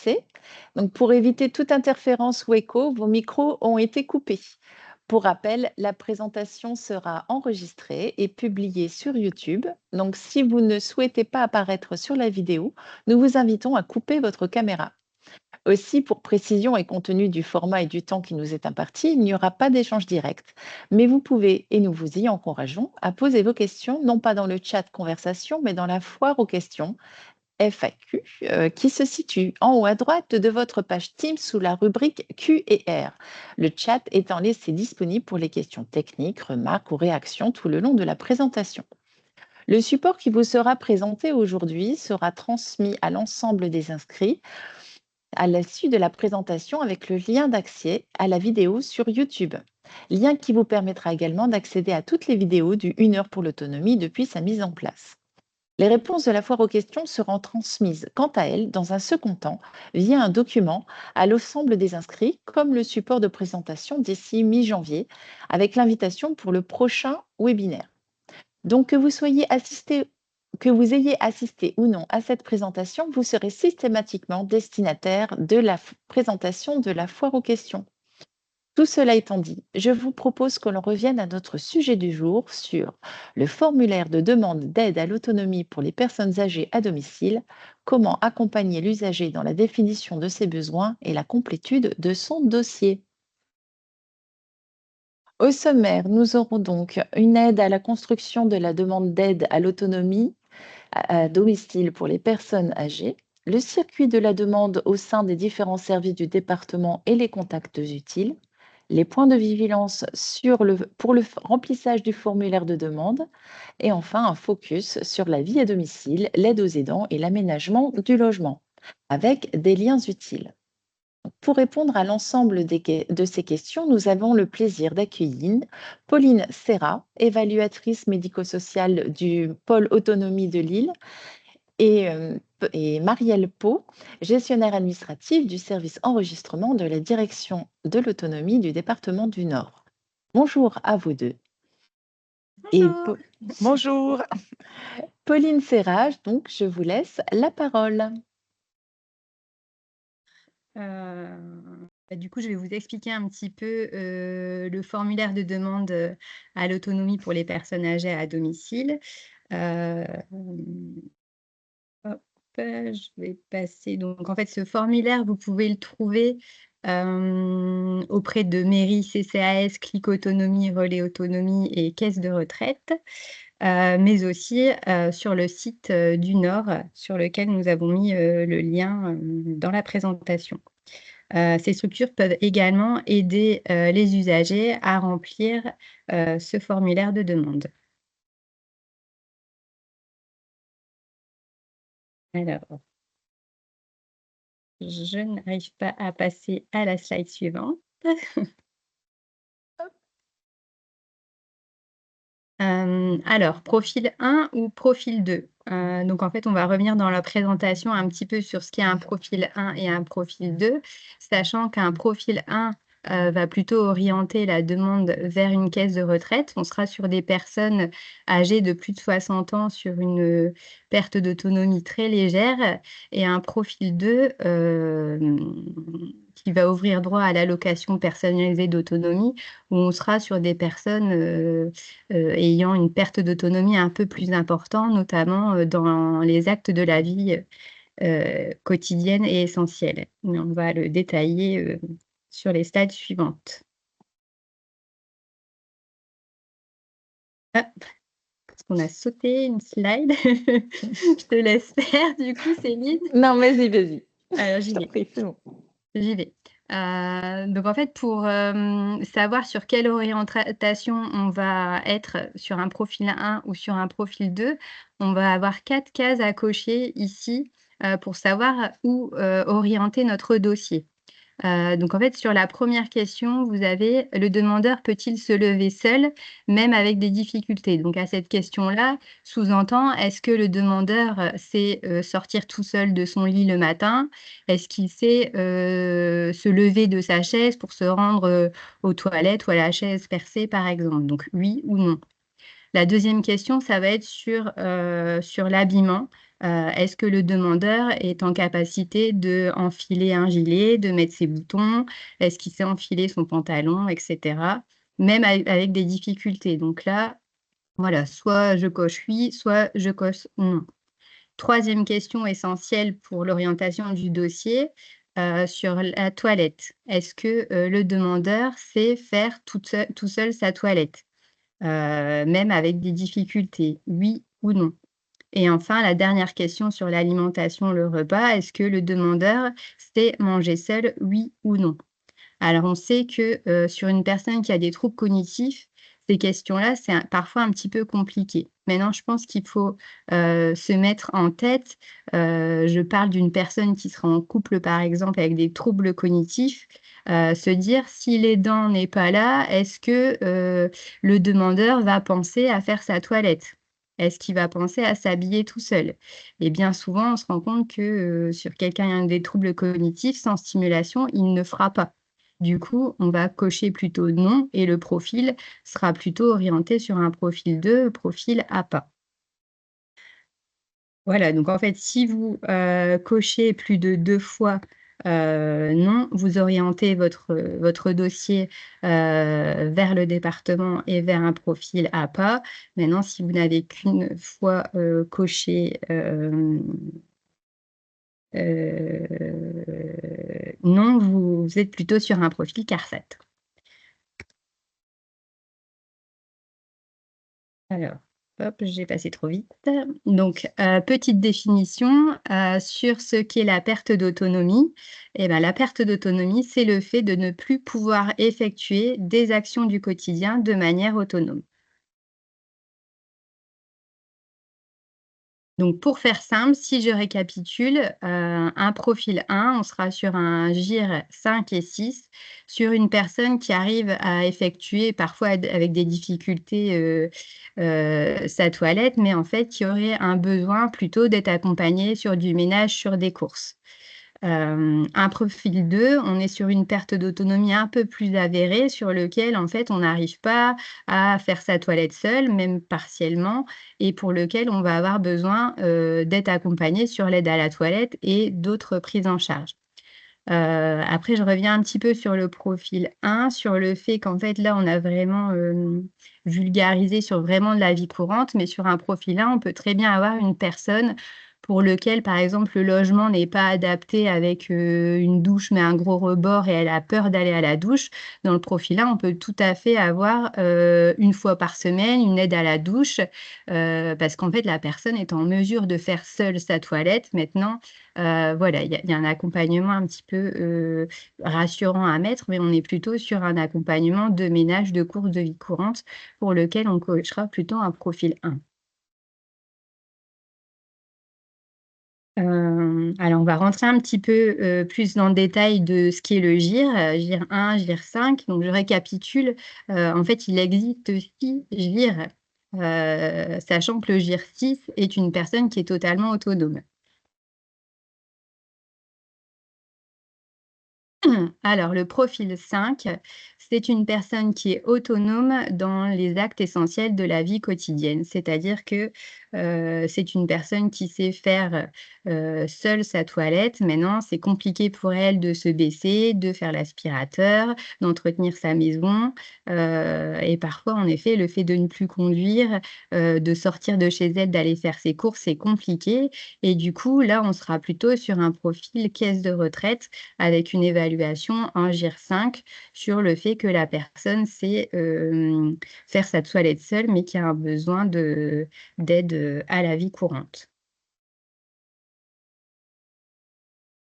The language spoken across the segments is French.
commencer. Donc, pour éviter toute interférence ou écho, vos micros ont été coupés. Pour rappel, la présentation sera enregistrée et publiée sur YouTube. Donc, si vous ne souhaitez pas apparaître sur la vidéo, nous vous invitons à couper votre caméra. Aussi, pour précision et compte tenu du format et du temps qui nous est imparti, il n'y aura pas d'échange direct. Mais vous pouvez, et nous vous y encourageons, à poser vos questions, non pas dans le chat conversation, mais dans la foire aux questions FAQ, qui se situe en haut à droite de votre page Teams sous la rubrique Q&R. Le chat étant laissé disponible pour les questions techniques, remarques ou réactions tout le long de la présentation. Le support qui vous sera présenté aujourd'hui sera transmis à l'ensemble des inscrits à la suite de la présentation avec le lien d'accès à la vidéo sur YouTube. Lien qui vous permettra également d'accéder à toutes les vidéos du 1 heure pour l'autonomie depuis sa mise en place. Les réponses de la foire aux questions seront transmises, quant à elles, dans un second temps, via un document à l'ensemble des inscrits, comme le support de présentation d'ici mi-janvier, avec l'invitation pour le prochain webinaire. Donc, que vous ayez assisté ou non à cette présentation, vous serez systématiquement destinataire de la présentation de la foire aux questions. Tout cela étant dit, je vous propose que l'on revienne à notre sujet du jour sur le formulaire de demande d'aide à l'autonomie pour les personnes âgées à domicile, comment accompagner l'usager dans la définition de ses besoins et la complétude de son dossier. Au sommaire, nous aurons donc une aide à la construction de la demande d'aide à l'autonomie à domicile pour les personnes âgées, le circuit de la demande au sein des différents services du département et les contacts utiles, les points de vigilance pour le remplissage du formulaire de demande et enfin un focus sur la vie à domicile, l'aide aux aidants et l'aménagement du logement, avec des liens utiles. Pour répondre à l'ensemble de ces questions, nous avons le plaisir d'accueillir Pauline Serra, évaluatrice médico-sociale du pôle autonomie de Lille, et Marielle Pau, gestionnaire administrative du service enregistrement de la direction de l'autonomie du département du Nord. Bonjour à vous deux. Bonjour. Bonjour. Pauline Serra, donc je vous laisse la parole. Du coup, je vais vous expliquer un petit peu le formulaire de demande à l'autonomie pour les personnes âgées à domicile. Hop, je vais passer. Donc, en fait, ce formulaire, vous pouvez le trouver auprès de mairie, CCAS, Clic Autonomie, Relais Autonomie et Caisse de retraite, mais aussi sur le site du Nord, sur lequel nous avons mis le lien dans la présentation. Ces structures peuvent également aider les usagers à remplir ce formulaire de demande. Alors, je n'arrive pas à passer à la slide suivante. Alors, profil 1 ou profil 2. Donc, en fait, on va revenir dans la présentation un petit peu sur ce qu'est un profil 1 et un profil 2, sachant qu'un profil 1 va plutôt orienter la demande vers une caisse de retraite. On sera sur des personnes âgées de plus de 60 ans sur une perte d'autonomie très légère, et un profil 2 qui va ouvrir droit à l'allocation personnalisée d'autonomie, où on sera sur des personnes ayant une perte d'autonomie un peu plus importante, notamment dans les actes de la vie quotidienne et essentielle. On va le détailler sur les slides suivantes. Hop, parce qu'on a sauté une slide. Je te laisse faire, du coup, Céline. Non, vas-y, vas-y. Alors, j'y vais. Prie, c'est bon. J'y vais. Donc, en fait, pour savoir sur quelle orientation on va être sur un profil 1 ou sur un profil 2, on va avoir 4 cases à cocher ici pour savoir où orienter notre dossier. Donc, en fait, sur la première question, vous avez: le demandeur peut-il se lever seul, même avec des difficultés? Donc, à cette question-là, sous-entend, est-ce que le demandeur sait sortir tout seul de son lit le matin? Est-ce qu'il sait se lever de sa chaise pour se rendre aux toilettes ou à la chaise percée, par exemple? Donc, oui ou non. La deuxième question, ça va être sur l'habillement. Est-ce que le demandeur est en capacité d'enfiler un gilet, de mettre ses boutons? Est-ce qu'il sait enfiler son pantalon, et cetera? Même avec des difficultés. Donc là, voilà, soit je coche oui, soit je coche non. Troisième question essentielle pour l'orientation du dossier, sur la toilette. Est-ce que, le demandeur sait faire tout seul sa toilette? Même avec des difficultés, oui ou non? Et enfin, la dernière question sur l'alimentation, le repas, est-ce que le demandeur sait manger seul, oui ou non? Alors on sait que, sur une personne qui a des troubles cognitifs, ces questions-là, c'est parfois un petit peu compliqué. Maintenant, je pense qu'il faut, se mettre en tête, je parle d'une personne qui sera en couple, par exemple, avec des troubles cognitifs, se dire: «Si l'aidant n'est pas là, est-ce que, le demandeur va penser à faire sa toilette? Est-ce qu'il va penser à s'habiller tout seul?» Et bien souvent, on se rend compte que, sur quelqu'un ayant des troubles cognitifs, sans stimulation, il ne fera pas. Du coup, on va cocher plutôt non et le profil sera plutôt orienté sur un profil 2, profil APA. Voilà, donc en fait, si vous, cochez plus de 2 fois, non, vous orientez votre dossier, vers le département et vers un profil APA. Maintenant, si vous n'avez qu'une fois, coché, non, vous êtes plutôt sur un profil CARSAT. Alors, hop, j'ai passé trop vite. Donc, petite définition, sur ce qu'est la perte d'autonomie. Et ben, la perte d'autonomie, c'est le fait de ne plus pouvoir effectuer des actions du quotidien de manière autonome. Donc pour faire simple, si je récapitule, un profil 1, on sera sur un GIR 5 et 6, sur une personne qui arrive à effectuer parfois avec des difficultés, sa toilette, mais en fait qui aurait un besoin plutôt d'être accompagnée sur du ménage, sur des courses. Un profil 2, on est sur une perte d'autonomie un peu plus avérée, sur lequel, en fait, on n'arrive pas à faire sa toilette seul, même partiellement, et pour lequel on va avoir besoin, d'être accompagné sur l'aide à la toilette et d'autres prises en charge. Après je reviens un petit peu sur le profil 1, sur le fait qu'en fait, là, on a vraiment, vulgarisé sur vraiment de la vie courante, mais sur un profil 1, on peut très bien avoir une personne pour lequel, par exemple, le logement n'est pas adapté avec, une douche, mais un gros rebord et elle a peur d'aller à la douche. Dans le profil 1, on peut tout à fait avoir, 1 fois par semaine, une aide à la douche, parce qu'en fait, la personne est en mesure de faire seule sa toilette. Maintenant, voilà, il y a un accompagnement un petit peu, rassurant à mettre, mais on est plutôt sur un accompagnement de ménage, de courses de vie courante pour lequel on coachera plutôt un profil 1. Alors on va rentrer un petit peu, plus dans le détail de ce qu'est le GIR, GIR 1, GIR 5. Donc je récapitule, en fait, il existe 6 GIR, sachant que le GIR 6 est une personne qui est totalement autonome. Alors, le profil 5, c'est une personne qui est autonome dans les actes essentiels de la vie quotidienne. C'est-à-dire que, c'est une personne qui sait faire, seule sa toilette. Maintenant, c'est compliqué pour elle de se baisser, de faire l'aspirateur, d'entretenir sa maison, et parfois, en effet, le fait de ne plus conduire, de sortir de chez elle, d'aller faire ses courses, c'est compliqué et du coup, là, on sera plutôt sur un profil caisse de retraite avec une évaluation en GIR 5 sur le fait que la personne sait, faire sa toilette seule, mais qui a un besoin d'aide, à la vie courante.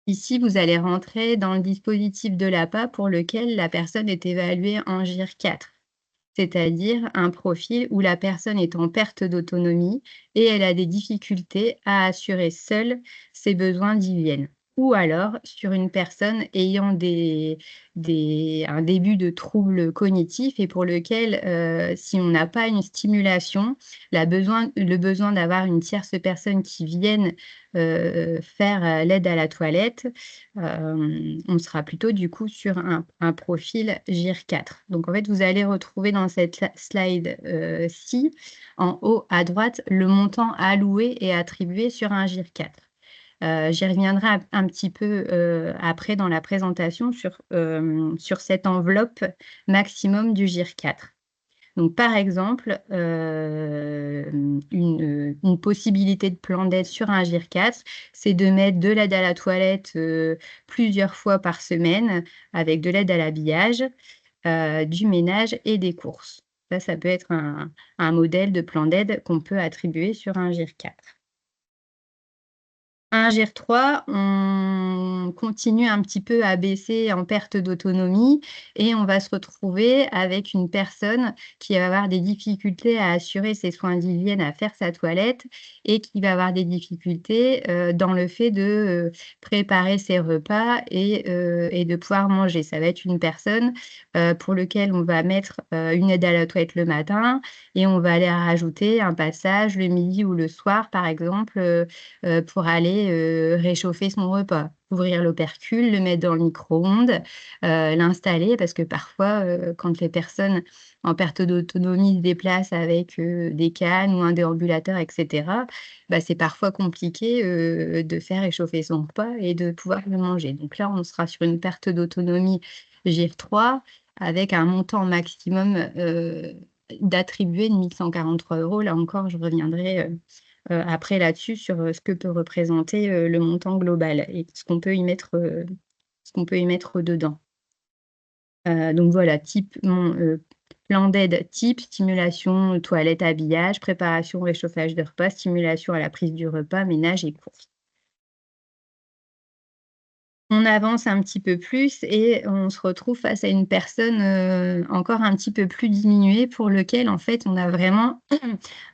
Ici, vous allez rentrer dans le dispositif de l'APA pour lequel la personne est évaluée en GIR 4, c'est-à-dire un profil où la personne est en perte d'autonomie et elle a des difficultés à assurer seule ses besoins d'hygiène. ou alors sur une personne ayant un début de trouble cognitif et pour lequel, si on n'a pas une stimulation, le besoin d'avoir une tierce personne qui vienne faire l'aide à la toilette, on sera plutôt du coup sur un profil GIR4. Donc en fait, vous allez retrouver dans cette slide-ci, en haut à droite, le montant alloué et attribué sur un GIR4. J'y reviendrai un petit peu après dans la présentation sur cette enveloppe maximum du GIR4. Donc, par exemple, une possibilité de plan d'aide sur un GIR4, c'est de mettre de l'aide à la toilette plusieurs fois par semaine avec de l'aide à l'habillage, du ménage et des courses. Ça peut être un modèle de plan d'aide qu'on peut attribuer sur un GIR4. Un GIR3, on continue un petit peu à baisser en perte d'autonomie et on va se retrouver avec une personne qui va avoir des difficultés à assurer ses soins d'hygiène, à faire sa toilette et qui va avoir des difficultés dans le fait de préparer ses repas et de pouvoir manger. Ça va être une personne pour laquelle on va mettre une aide à la toilette le matin et on va aller rajouter un passage le midi ou le soir, par exemple, pour aller réchauffer son repas. Ouvrir l'opercule, le mettre dans le micro-ondes, l'installer parce que parfois, quand les personnes en perte d'autonomie se déplacent avec, des cannes ou un déambulateur et cetera, bah, c'est parfois compliqué, de faire réchauffer son repas et de pouvoir le manger. Donc là, on sera sur une perte d'autonomie GIR3 avec un montant maximum, d'attribué de 1 143 €. Là encore, je reviendrai, après là-dessus sur, ce que peut représenter, le montant global et ce qu'on peut y mettre dedans. Donc voilà, plan d'aide type: stimulation, toilette, habillage, préparation, réchauffage de repas, stimulation à la prise du repas, ménage et courses. On avance un petit peu plus et on se retrouve face à une personne, encore un petit peu plus diminuée pour lequel, en fait, on a vraiment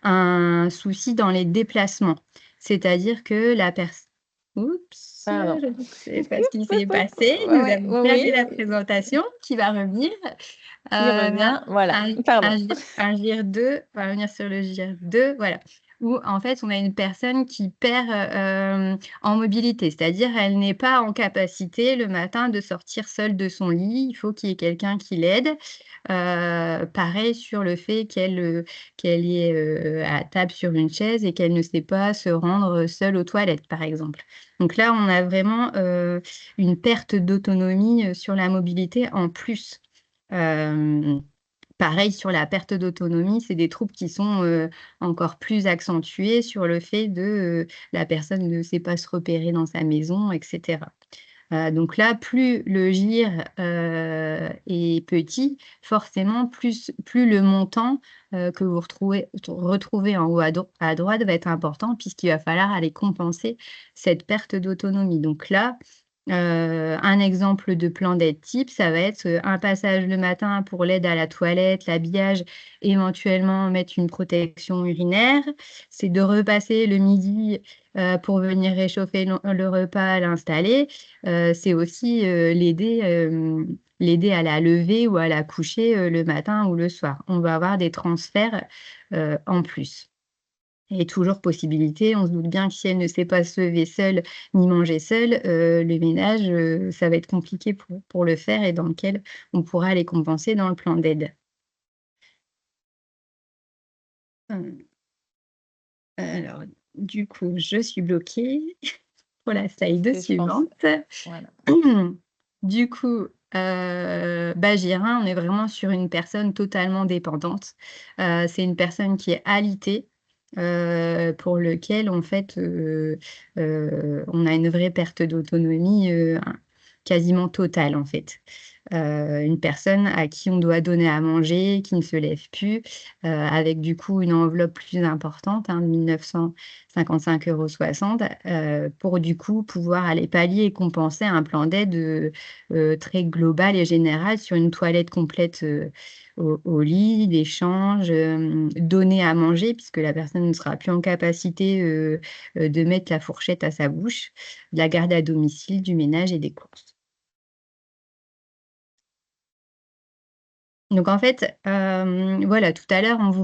un souci dans les déplacements. C'est-à-dire que la personne. Oups, Pardon. je ne sais pas ce qui s'est passé. Ouais, Nous ouais, avons oui, perdu oui, la présentation qui va revenir. il Mais revient, voilà, pardon. un GIR2, on va revenir sur le GIR2, voilà, où en fait, on a une personne qui perd, en mobilité. C'est-à-dire, elle n'est pas en capacité le matin de sortir seule de son lit. Il faut qu'il y ait quelqu'un qui l'aide. Pareil sur le fait qu'elle est, à table sur une chaise et qu'elle ne sait pas se rendre seule aux toilettes, par exemple. Donc là, on a vraiment, une perte d'autonomie, sur la mobilité en plus. Hem, Pareil sur la perte d'autonomie, c'est des troubles qui sont, encore plus accentués sur le fait de, la personne ne sait pas se repérer dans sa maison et cetera. Donc là, plus le GIR, est petit, forcément plus le montant, que vous retrouvez en haut à droite va être important puisqu'il va falloir aller compenser cette perte d'autonomie. Donc là, un exemple de plan d'aide type, ça va être, un passage le matin pour l'aide à la toilette, l'habillage, éventuellement mettre une protection urinaire. C'est de repasser le midi, pour venir réchauffer le repas, l'installer. C'est aussi, l'aider à la lever ou à la coucher, le matin ou le soir. On va avoir des transferts, en plus. Et toujours possibilité, on se doute bien que si elle ne sait pas se lever seule, ni manger seule, le ménage, ça va être compliqué pour le faire et dans lequel on pourra les compenser dans le plan d'aide. Hem, alors du coup, je suis bloquée pour la slide Que je pense, suivante. voilà. Du coup, bah, GIR1, on est vraiment sur une personne totalement dépendante. C'est une personne qui est alitée, pour lequel en fait, on a une vraie perte d'autonomie, quasiment totale en fait. une personne à qui on doit donner à manger, qui ne se lève plus, avec du coup une enveloppe plus importante, hein, de 1 955,60 €, pour du coup pouvoir aller pallier et compenser un plan d'aide, très global et général sur une toilette complète, au lit, l'échange, donner à manger puisque la personne ne sera plus en capacité, de mettre la fourchette à sa bouche, de la garde à domicile, du ménage et des courses. Donc en fait, voilà, tout à l'heure, je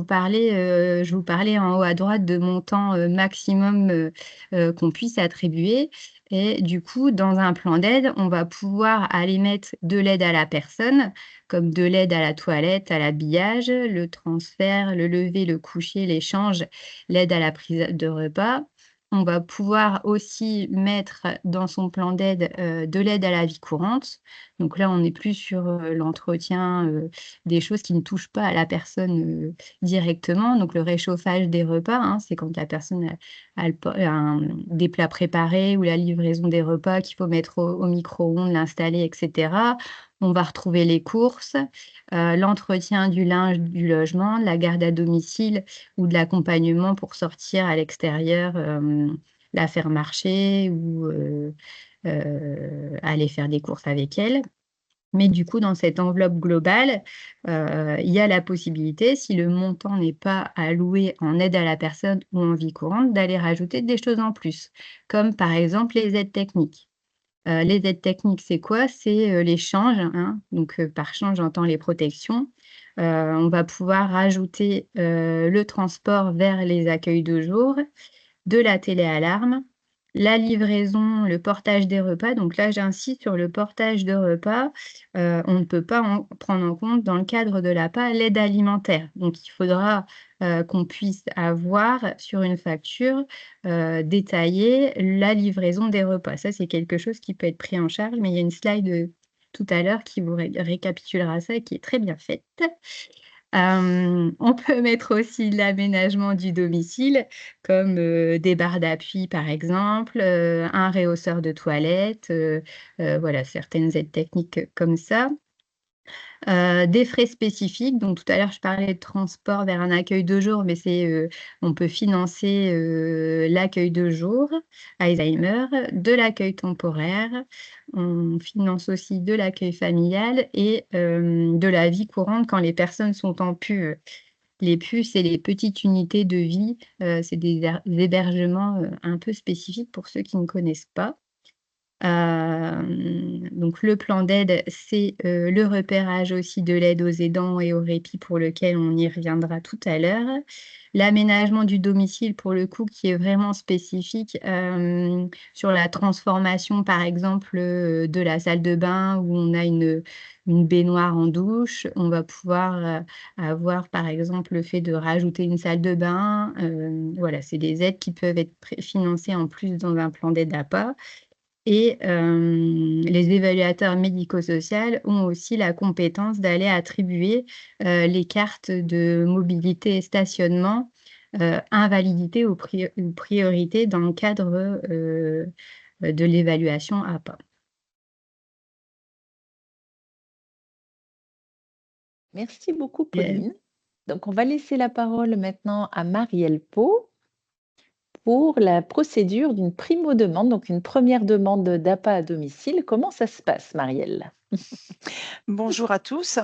vous parlais en haut à droite de montants, maximum, qu'on puisse attribuer et du coup, dans un plan d'aide, on va pouvoir aller mettre de l'aide à la personne, comme de l'aide à la toilette, à l'habillage, le transfert, le lever, le coucher, l'échange, l'aide à la prise de repas. On va pouvoir aussi mettre dans son plan d'aide, de l'aide à la vie courante. Donc là, on n'est plus sur, l'entretien, des choses qui ne touchent pas à la personne, directement. Donc le réchauffage des repas, hein, c'est quand la personne a le po des plats préparés ou la livraison des repas qu'il faut mettre au micro-ondes, l'installer et cetera. On va retrouver les courses, l'entretien du linge, du logement, de la garde à domicile ou de l'accompagnement pour sortir à l'extérieur, la faire marcher ou, aller faire des courses avec elle. Mais du coup, dans cette enveloppe globale, il y a la possibilité, si le montant n'est pas alloué en aide à la personne ou en vie courante, d'aller rajouter des choses en plus, comme par exemple les aides techniques. Les aides techniques, c'est quoi? C'est, les changes, hein, donc par change, j'entends les protections. On va pouvoir rajouter, le transport vers les accueils de jour, de la téléalarme, la livraison, le portage des repas. Donc là, j'insiste sur le portage de repas. On ne peut pas prendre en compte dans le cadre de l'APA l'aide alimentaire. Donc il faudra, qu'on puisse avoir sur une facture, détaillée la livraison des repas. Ça, c'est quelque chose qui peut être pris en charge, mais il y a une slide, tout à l'heure qui vous récapitulera ça et qui est très bien faite. On peut mettre aussi l'aménagement du domicile comme, des barres d'appui par exemple, un réhausseur de toilette, voilà certaines aides techniques comme ça. Des frais spécifiques, donc tout à l'heure je parlais de transport vers un accueil de jour, mais on peut financer, l'accueil de jour, Alzheimer, de l'accueil temporaire. On finance aussi de l'accueil familial et de la vie courante quand les personnes sont en PUE. Les PUE, c'est les petites unités de vie, c'est des hébergements, un peu spécifiques pour ceux qui ne connaissent pas. Donc le plan d'aide, c'est, le repérage aussi de l'aide aux aidants et au répit pour lequel on y reviendra tout à l'heure. L'aménagement du domicile pour le coup qui est vraiment spécifique, sur la transformation par exemple, de la salle de bain où on a une baignoire en douche. On va pouvoir, avoir par exemple le fait de rajouter une salle de bain, voilà, c'est des aides qui peuvent être financées en plus dans un plan d'aide APA. Et les évaluateurs médico-social ont aussi la compétence d'aller attribuer, les cartes de mobilité et stationnement, invalidité ou priorité dans le cadre, de l'évaluation APA. Merci beaucoup, Heu, Pauline. Donc, on va laisser la parole maintenant à Marielle Pau pour la procédure d'une primo-demande, donc une première demande d'APA à domicile. Comment ça se passe, Marielle? Bonjour à tous.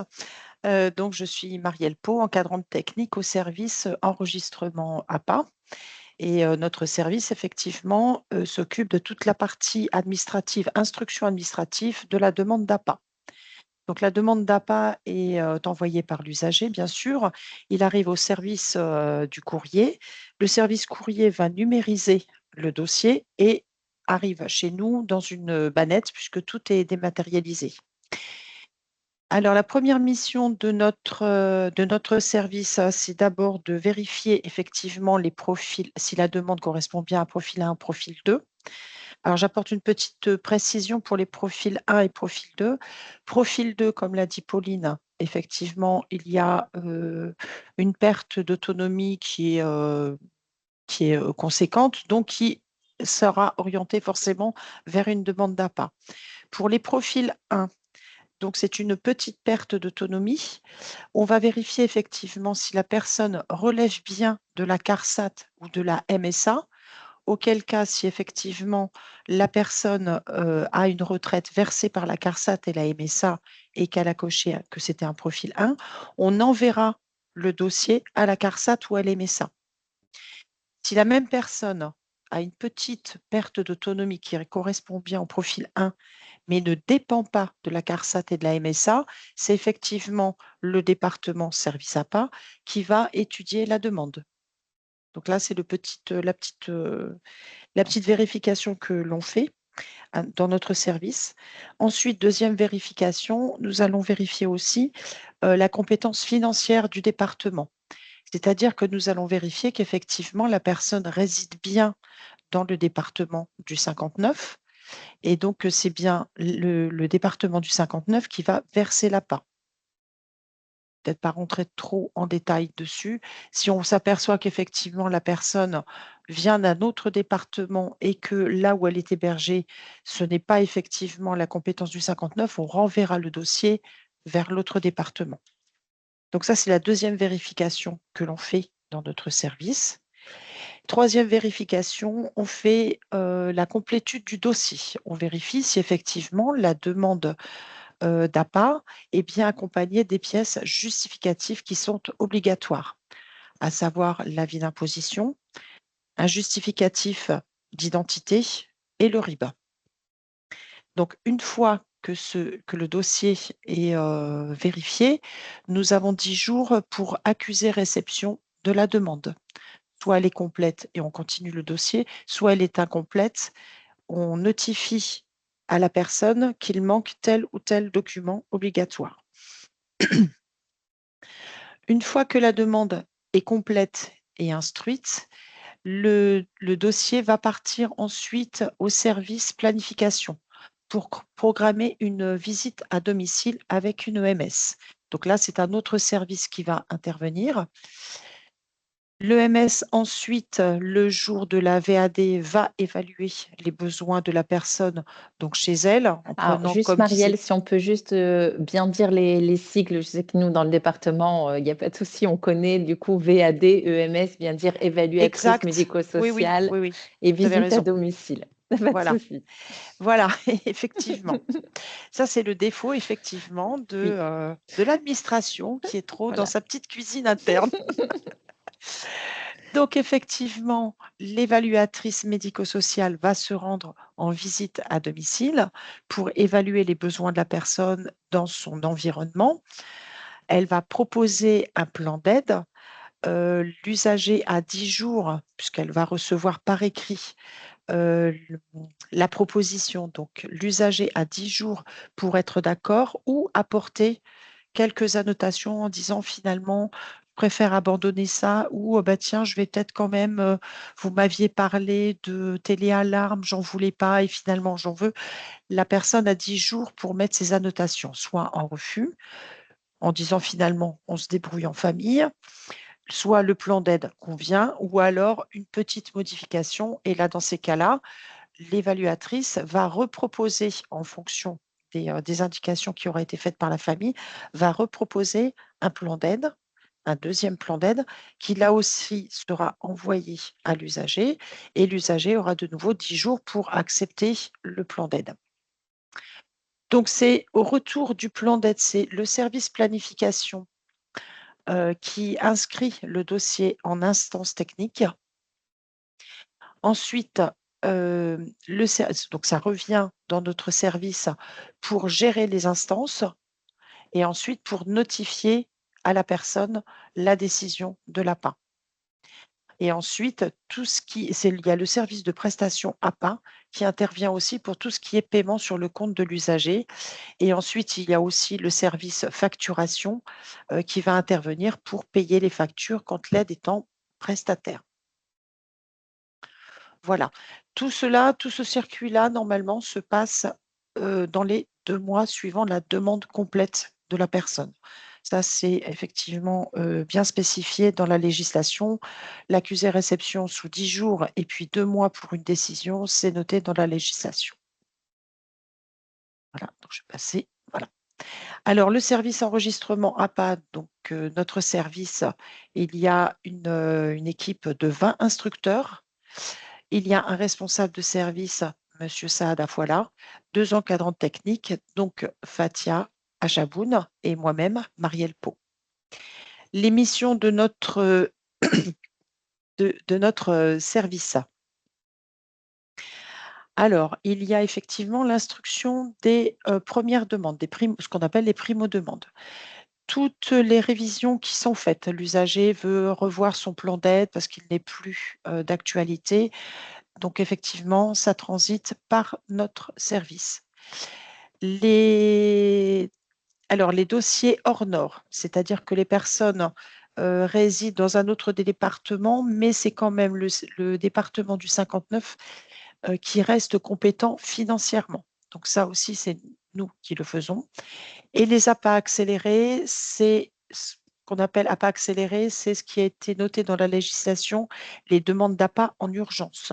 Donc je suis Marielle Pau, encadrante technique au service, enregistrement APA et notre service effectivement, s'occupe de toute la partie administrative, instruction administrative de la demande d'APA. Donc la demande d'APA est, envoyée par l'usager bien sûr. Il arrive au service, du courrier. Le service courrier va numériser le dossier et arrive chez nous dans une, bannette puisque tout est dématérialisé. Alors, la première mission de notre service, c'est d'abord de vérifier effectivement les profils, si la demande correspond bien à profil 1, profil 2. Alors, j'apporte une petite précision pour les profils 1 et profil 2. Profil 2, comme l'a dit Pauline, effectivement, il y a une perte d'autonomie qui est conséquente, donc qui sera orientée forcément vers une demande d'APA. Pour les profils 1, Donc, c'est une petite perte d'autonomie. On va vérifier effectivement si la personne relève bien de la CARSAT ou de la MSA, auquel cas, si effectivement la personne a une retraite versée par la CARSAT et la MSA et qu'elle a coché que c'était un profil 1, on enverra le dossier à la CARSAT ou à la MSA. Si la même personne a une petite perte d'autonomie qui correspond bien au profil 1, mais ne dépend pas de la CARSAT et de la MSA, c'est effectivement le département service APA qui va étudier la demande. Donc là, c'est la petite vérification que l'on fait dans notre service. Ensuite, deuxième vérification, nous allons vérifier aussi la compétence financière du département. C'est-à-dire que nous allons vérifier qu'effectivement, la personne réside bien dans le département du 59 et donc c'est bien le département du 59 qui va verser l'APA. Peut-être pas rentrer trop en détail dessus. Si on s'aperçoit qu'effectivement la personne vient d'un autre département et que là où elle est hébergée, ce n'est pas effectivement la compétence du 59, on renverra le dossier vers l'autre département. Donc ça, c'est la deuxième vérification que l'on fait dans notre service. Troisième vérification, on fait la complétude du dossier. On vérifie si effectivement la demande d'APA est bien accompagnée des pièces justificatives qui sont obligatoires, à savoir l'avis d'imposition, un justificatif d'identité et le RIB. Donc, une fois que le dossier est vérifié, nous avons 10 jours pour accuser réception de la demande. Soit elle est complète et on continue le dossier, soit elle est incomplète, on notifie à la personne qu'il manque tel ou tel document obligatoire. Une fois que la demande est complète et instruite, le dossier va partir ensuite au service planification pour programmer une visite à domicile avec une EMS. Donc là, c'est un autre service qui va intervenir. L'EMS, ensuite, le jour de la VAD, va évaluer les besoins de la personne donc chez elle, en Alors, prenant, juste comme disait… Marielle, si on peut juste bien dire les sigles. Je sais que nous, dans le département, il n'y a pas de souci, on connaît du coup VAD, EMS, bien dire évaluatrice Exact. Oui, oui, médico-sociale oui, oui, et vous avez visite à raison. domicile. Pas de Voilà, souci. voilà, effectivement. Ça, c'est le défaut, effectivement, Oui, de l'administration qui est trop dans voilà. sa petite cuisine interne. Donc, effectivement, l'évaluatrice médico-sociale va se rendre en visite à domicile pour évaluer les besoins de la personne dans son environnement. Elle va proposer un plan d'aide. L'usager a 10 jours, puisqu'elle va recevoir par écrit la proposition. Donc, l'usager a 10 jours pour être d'accord ou apporter quelques annotations en disant finalement, je préfère abandonner ça ou bah, tiens, je vais peut-être quand même, vous m'aviez parlé de téléalarme, j'en voulais pas et finalement j'en veux. La personne a 10 jours pour mettre ses annotations, soit en refus, en disant finalement, on se débrouille en famille, soit le plan d'aide convient, ou alors une petite modification. Et là, dans ces cas-là, l'évaluatrice va reproposer en fonction des indications qui auraient été faites par la famille, va reproposer un plan d'aide, un deuxième plan d'aide, qui là aussi sera envoyé à l'usager et l'usager aura de nouveau 10 jours pour accepter le plan d'aide. Donc, c'est au retour du plan d'aide, c'est le service planification qui inscrit le dossier en instance technique. Ensuite, donc ça revient dans notre service pour gérer les instances et ensuite pour notifier à la personne la décision de l'APA. Et ensuite, il y a le service de prestation APA qui intervient aussi pour tout ce qui est paiement sur le compte de l'usager. Et ensuite, il y a aussi le service facturation qui va intervenir pour payer les factures quand l'aide est en prestataire. Voilà. Tout ce circuit-là, normalement, se passe dans les 2 mois suivant la demande complète de la personne. Ça, c'est effectivement bien spécifié dans la législation. L'accusé-réception sous 10 jours et puis 2 mois pour une décision, c'est noté dans la législation. Voilà, donc je vais passer. Voilà. Alors, le service enregistrement APA, donc notre service, il y a une équipe de 20 instructeurs. Il y a un responsable de service, Monsieur Saad Afouala, 2 encadrants techniques, donc Fatia Achaboun et moi-même, Marielle Pau. Les missions de notre, de notre service. Alors, il y a effectivement l'instruction des premières demandes, ce qu'on appelle les primo-demandes. Toutes les révisions qui sont faites, l'usager veut revoir son plan d'aide parce qu'il n'est plus d'actualité. Donc, effectivement, ça transite par notre service. Alors, les dossiers hors nord, c'est-à-dire que les personnes résident dans un autre département, mais c'est quand même le département du 59 qui reste compétent financièrement. Donc, ça aussi, c'est nous qui le faisons. Et les APA accélérés, c'est ce qu'on appelle APA accélérés, c'est ce qui a été noté dans la législation, les demandes d'APA en urgence,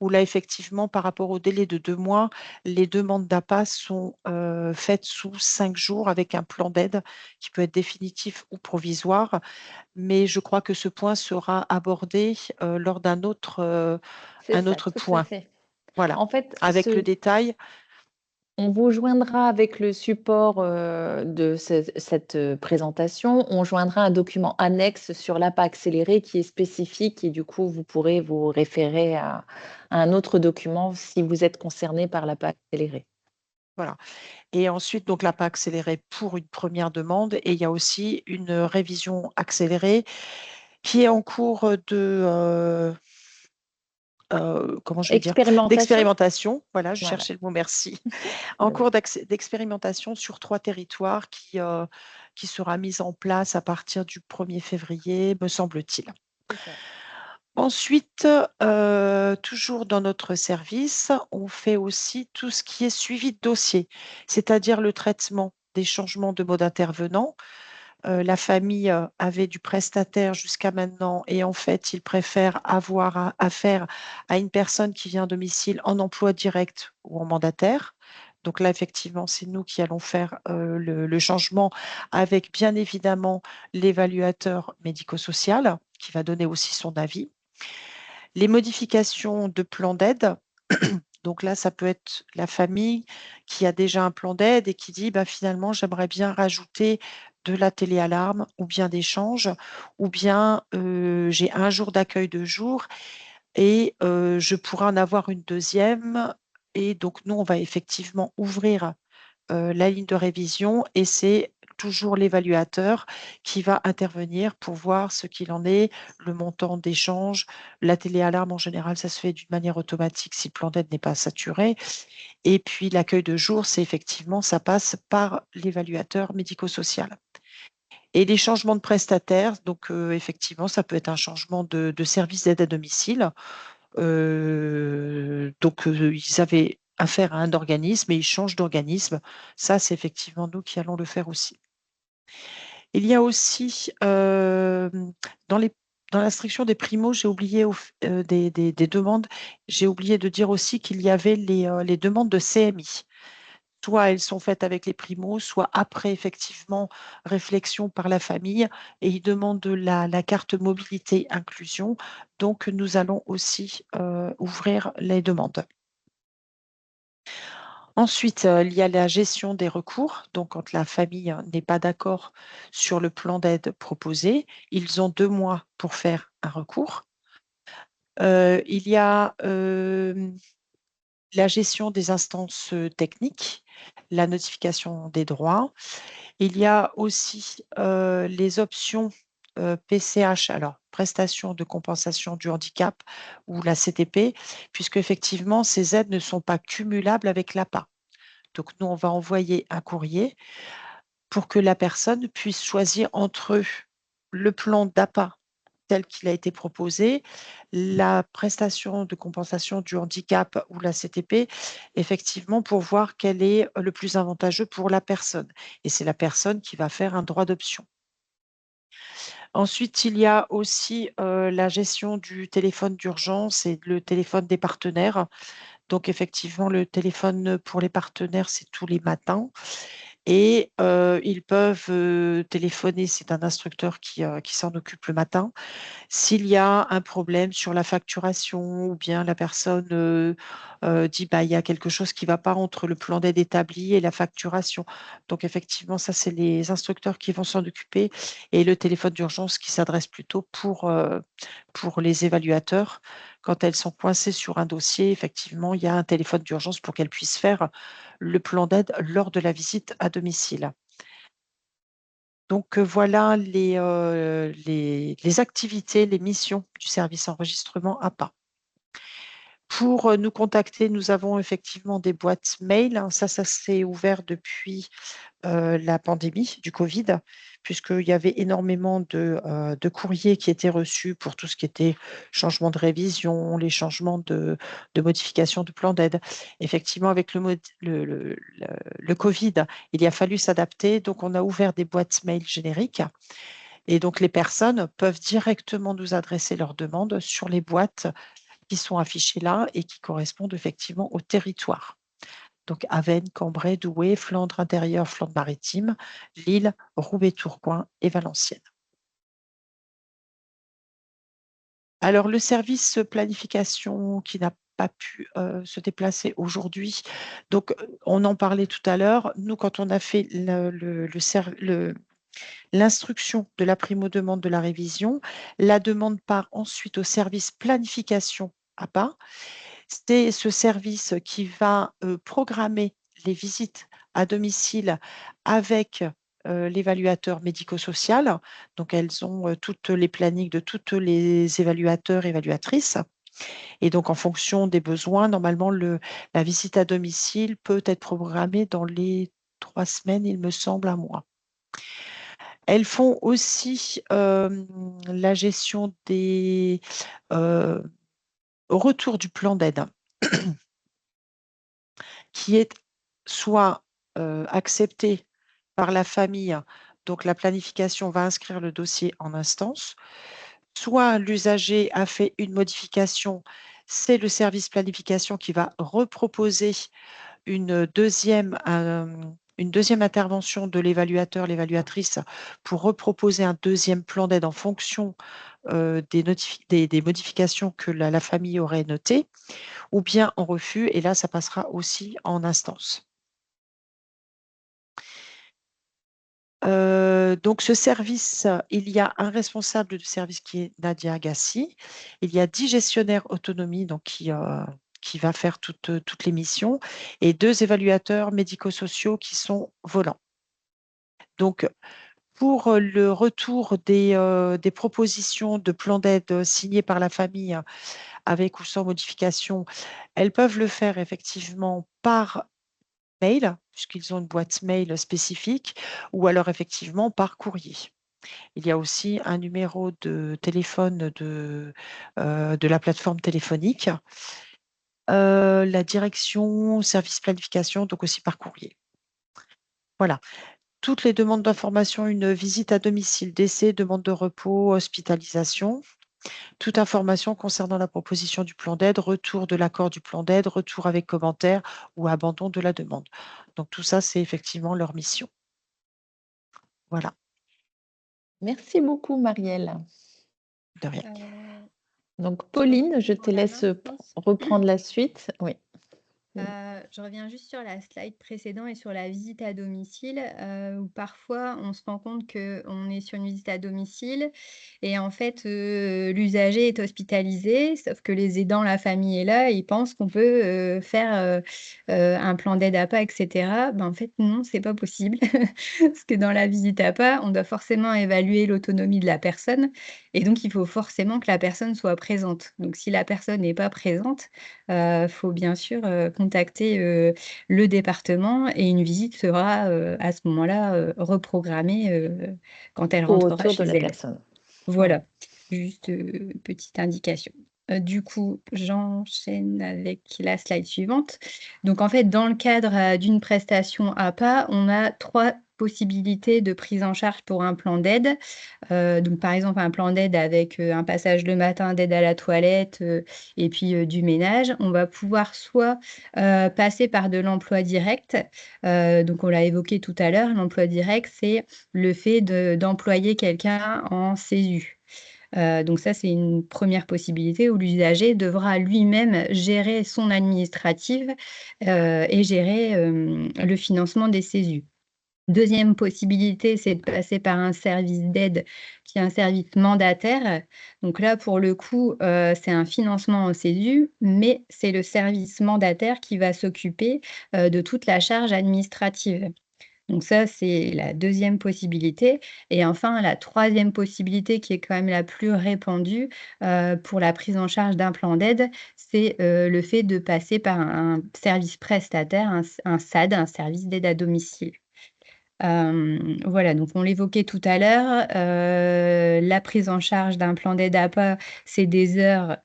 où là, effectivement, par rapport au délai de 2 mois, les demandes d'APA sont faites sous 5 jours avec un plan d'aide qui peut être définitif ou provisoire. Mais je crois que ce point sera abordé lors d'un autre, C'est un ça, autre tout à point. fait. Voilà, En fait, avec le détail. on vous joindra avec le support de cette présentation, on joindra un document annexe sur l'APA accéléré qui est spécifique et du coup, vous pourrez vous référer à un autre document si vous êtes concerné par l'APA accéléré. Voilà. Et ensuite, donc l'APA accéléré pour une première demande. Et il y a aussi une révision accélérée qui est en cours de, comment je vais dire, Expérimentation? d'expérimentation. Voilà, je Voilà. cherchais le mot, merci. En cours d'expérimentation sur 3 territoires qui sera mise en place à partir du 1er février, me semble-t-il. C'est ça. Ensuite, toujours dans notre service, on fait aussi tout ce qui est suivi de dossier, c'est-à-dire le traitement des changements de mode intervenant. La famille avait du prestataire jusqu'à maintenant et en fait, ils préfèrent avoir affaire à une personne qui vient à domicile en emploi direct ou en mandataire. Donc là, effectivement, c'est nous qui allons faire le changement avec bien évidemment l'évaluateur médico-social qui va donner aussi son avis. Les modifications de plan d'aide, donc là, ça peut être la famille qui a déjà un plan d'aide et qui dit bah, finalement, j'aimerais bien rajouter de la téléalarme ou bien d'échange, ou bien j'ai un jour d'accueil de jour et je pourrais en avoir une deuxième. Et donc, nous, on va effectivement ouvrir la ligne de révision et c'est toujours l'évaluateur qui va intervenir pour voir ce qu'il en est, le montant d'échange. La téléalarme, en général, ça se fait d'une manière automatique si le plan d'aide n'est pas saturé. Et puis l'accueil de jour, c'est effectivement, ça passe par l'évaluateur médico-social. Et les changements de prestataires, donc effectivement, ça peut être un changement de service d'aide à domicile. Donc, ils avaient affaire à un organisme et ils changent d'organisme. Ça, c'est effectivement nous qui allons le faire aussi. Il y a aussi, dans l'instruction des primos, j'ai oublié des demandes, j'ai oublié de dire aussi qu'il y avait les demandes de CMI. Soit elles sont faites avec les primos, soit après, effectivement, réflexion par la famille et ils demandent la carte mobilité inclusion. Donc, nous allons aussi ouvrir les demandes. Ensuite, il y a la gestion des recours. Donc, quand la famille n'est pas d'accord sur le plan d'aide proposé, ils ont 2 mois pour faire un recours. Il y a la gestion des instances techniques, la notification des droits. Il y a aussi les options PCH, alors prestation de compensation du handicap ou la CTP, puisque effectivement, ces aides ne sont pas cumulables avec l'APA. Donc, nous, on va envoyer un courrier pour que la personne puisse choisir entre le plan d'APA tel qu'il a été proposé, la prestation de compensation du handicap ou la CTP, effectivement, pour voir quel est le plus avantageux pour la personne. Et c'est la personne qui va faire un droit d'option. Ensuite, il y a aussi la gestion du téléphone d'urgence et le téléphone des partenaires. Donc, effectivement, le téléphone pour les partenaires, c'est tous les matins. Et ils peuvent téléphoner, c'est un instructeur qui s'en occupe le matin, s'il y a un problème sur la facturation ou bien la personne dit bah, il y a quelque chose qui ne va pas entre le plan d'aide établi et la facturation. Donc effectivement, ça, c'est les instructeurs qui vont s'en occuper et le téléphone d'urgence qui s'adresse plutôt pour les évaluateurs. Quand elles sont coincées sur un dossier, effectivement, il y a un téléphone d'urgence pour qu'elles puissent faire le plan d'aide lors de la visite à domicile. Donc voilà les activités, les missions du service enregistrement APA. Pour nous contacter, nous avons effectivement des boîtes mail, hein. Ça s'est ouvert depuis la pandémie du Covid, puisqu'il y avait énormément de courriers qui étaient reçus pour tout ce qui était changement de révision, les changements de modification de plan d'aide. Effectivement, avec le Covid, il a fallu s'adapter, donc on a ouvert des boîtes mail génériques. Et donc, les personnes peuvent directement nous adresser leurs demandes sur les boîtes qui sont affichées là et qui correspondent effectivement au territoire. Donc, Avesnes, Cambrai, Douai, Flandre intérieure, Flandre-Maritime, Lille, Roubaix-Tourcoing et Valenciennes. Alors, le service planification qui n'a pas pu se déplacer aujourd'hui, donc on en parlait tout à l'heure. Nous, quand on a fait l'instruction de la primo-demande de la révision, la demande part ensuite au service planification APA. C'est ce service qui va programmer les visites à domicile avec l'évaluateur médico-social. Donc, elles ont toutes les plannings de tous les évaluateurs, évaluatrices. Et donc, en fonction des besoins, normalement, la visite à domicile peut être programmée dans les 3 semaines, il me semble, un mois. Elles font aussi la gestion des retours du plan d'aide, qui est soit accepté par la famille, donc la planification va inscrire le dossier en instance, soit l'usager a fait une modification, c'est le service planification qui va reproposer une deuxième intervention de l'évaluateur, l'évaluatrice, pour reproposer un deuxième plan d'aide en fonction des modifications que la famille aurait notées, ou bien en refus, et là, ça passera aussi en instance. Donc, ce service, il y a un responsable du service qui est Nadia Agassi. Il y a 10 gestionnaires autonomie donc qui va faire toutes les missions et 2 évaluateurs médico-sociaux qui sont volants. Donc, pour le retour des propositions de plan d'aide signées par la famille avec ou sans modification, elles peuvent le faire effectivement par mail, puisqu'ils ont une boîte mail spécifique, ou alors effectivement par courrier. Il y a aussi un numéro de téléphone de la plateforme téléphonique, la direction, service planification, donc aussi par courrier. Voilà. Toutes les demandes d'information, une visite à domicile, décès, demande de repos, hospitalisation. Toute information concernant la proposition du plan d'aide, retour de l'accord du plan d'aide, retour avec commentaire ou abandon de la demande. Donc tout ça, c'est effectivement leur mission. Voilà, Merci beaucoup, Marielle. de rien. Donc, Pauline, je te Pour la laisse maintenance. reprendre la suite. Oui. Je reviens juste sur la slide précédente et sur la visite à domicile, où parfois on se rend compte qu'on est sur une visite à domicile et en fait, l'usager est hospitalisé, sauf que les aidants, la famille est là, et ils pensent qu'on peut, faire, un plan d'aide APA et cetera. Ben, en fait, non, c'est pas possible. Parce que dans la visite APA, on doit forcément évaluer l'autonomie de la personne et donc il faut forcément que la personne soit présente. Donc si la personne n'est pas présente, faut bien sûr, contacter, le département, et une visite sera, à ce moment-là, reprogrammée, quand elle Au rentrera retour de chez la elle. personne. Voilà, juste, petite indication. Du coup, j'enchaîne avec la slide suivante. Donc en fait, dans le cadre, d'une prestation APA, on a 3 possibilités de prise en charge pour un plan d'aide. Donc par exemple, un plan d'aide avec, un passage le matin d'aide à la toilette, et puis, du ménage. On va pouvoir soit, passer par de l'emploi direct, donc on l'a évoqué tout à l'heure, l'emploi direct, c'est le fait d'employer quelqu'un en CESU. Donc ça, c'est une première possibilité où l'usager devra lui-même gérer son administrative, et gérer, le financement des CESU. Deuxième possibilité, c'est de passer par un service d'aide qui est un service mandataire. Donc là, pour le coup, c'est un financement en CESU, mais c'est le service mandataire qui va s'occuper, de toute la charge administrative. Donc ça, c'est la deuxième possibilité et enfin la troisième possibilité qui est quand même la plus répandue, pour la prise en charge d'un plan d'aide, c'est, le fait de passer par un service prestataire, un SAD, un service d'aide à domicile. Voilà, donc on l'évoquait tout à l'heure, la prise en charge d'un plan d'aide APA, c'est des heures,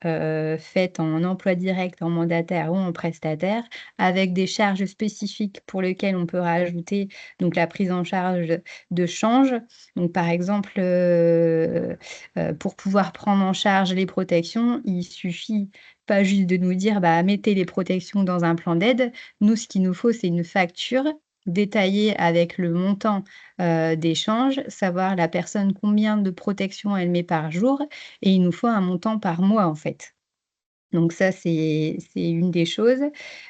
faites en emploi direct, en mandataire ou en prestataire, avec des charges spécifiques pour lesquelles on peut rajouter donc la prise en charge de change. Donc par exemple, pour pouvoir prendre en charge les protections, il suffit pas juste de nous dire: «Bah, mettez les protections dans un plan d'aide». Nous, ce qu'il nous faut, c'est une facture détaillé avec le montant, d'échange, savoir la personne combien de protections elle met par jour et il nous faut un montant par mois, en fait. Donc ça, c'est une des choses.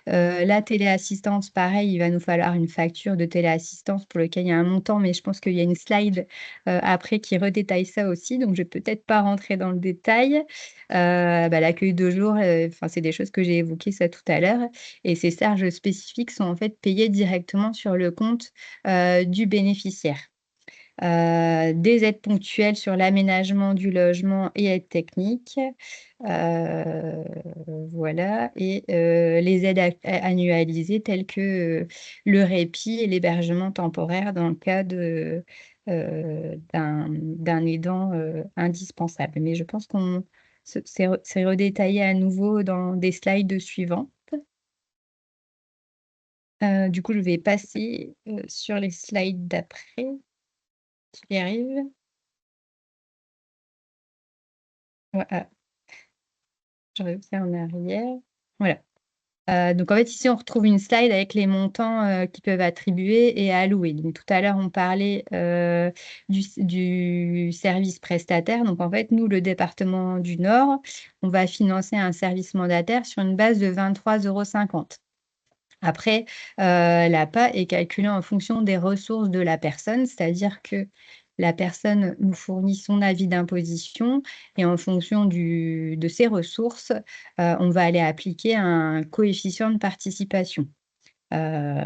La téléassistance, pareil, il va nous falloir une facture de téléassistance pour lequel il y a un montant, mais je pense qu'il y a une slide, après qui redétaille ça aussi, donc je vais peut-être pas rentrer dans le détail. L'accueil de jour, enfin, c'est des choses que j'ai évoquées ça tout à l'heure et ces charges spécifiques sont en fait payées directement sur le compte, du bénéficiaire. Des aides ponctuelles sur l'aménagement du logement et aides techniques. Heu, voilà et les aides annualisées telles que, le répit et l'hébergement temporaire dans le cas d'un aidant, indispensable. Mais je pense qu'on c'est redétaillé à nouveau dans des slides suivants. Du coup, je vais passer, sur les slides d'après, si j'y arrive. Voilà. Je reviens en arrière. Voilà. Donc en fait, ici, on retrouve une slide avec les montants, qui peuvent attribuer et allouer. Donc tout à l'heure, on parlait, du service prestataire. Donc en fait, nous, le département du Nord, on va financer un service mandataire sur une base de 23,50 €. Après, l'APA est calculée en fonction des ressources de la personne, c'est-à-dire que la personne nous fournit son avis d'imposition et en fonction de ses ressources, on va aller appliquer un coefficient de participation. Heu,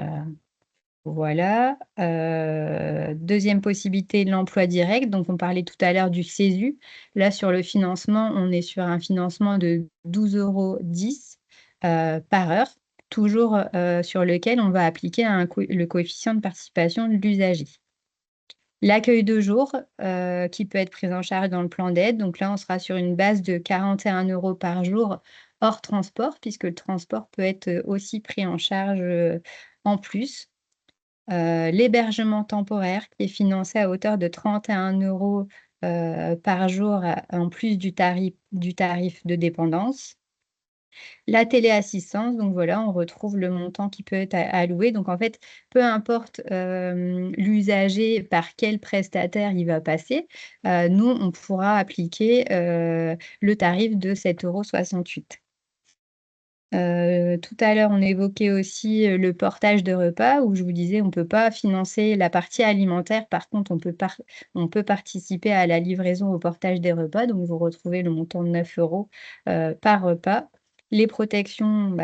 voilà, 2e possibilité, l'emploi direct. Donc on parlait tout à l'heure du CESU. Là, sur le financement, on est sur un financement de 12,10 € par heure, toujours, sur lequel on va appliquer le coefficient de participation de l'usager. L'accueil de jour, qui peut être pris en charge dans le plan d'aide. Donc là, on sera sur une base de 41 € par jour hors transport, puisque le transport peut être, aussi pris en charge, en plus. L'hébergement temporaire qui est financé à hauteur de 31 € par jour, en plus du tarif de dépendance. La téléassistance, donc voilà, on retrouve le montant qui peut être alloué. Donc en fait, peu importe, l'usager par quel prestataire il va passer, nous, on pourra appliquer, le tarif de 7,68 €. Tout à l'heure, on évoquait aussi, le portage de repas où je vous disais on ne peut pas financer la partie alimentaire. Par contre, on peut participer à la livraison au portage des repas. Donc vous retrouvez le montant de 9 € par repas. Les protections,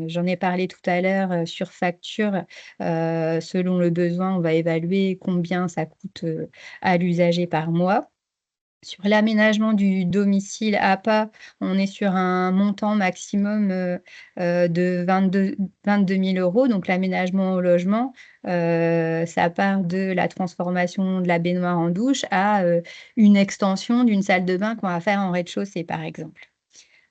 j'en ai parlé tout à l'heure, sur facture, selon le besoin, on va évaluer combien ça coûte, à l'usager par mois. Sur l'aménagement du domicile APA, on est sur un montant maximum, de 22 000 €. Donc l'aménagement au logement, ça part de la transformation de la baignoire en douche à, une extension d'une salle de bain qu'on va faire en rez-de-chaussée, par exemple.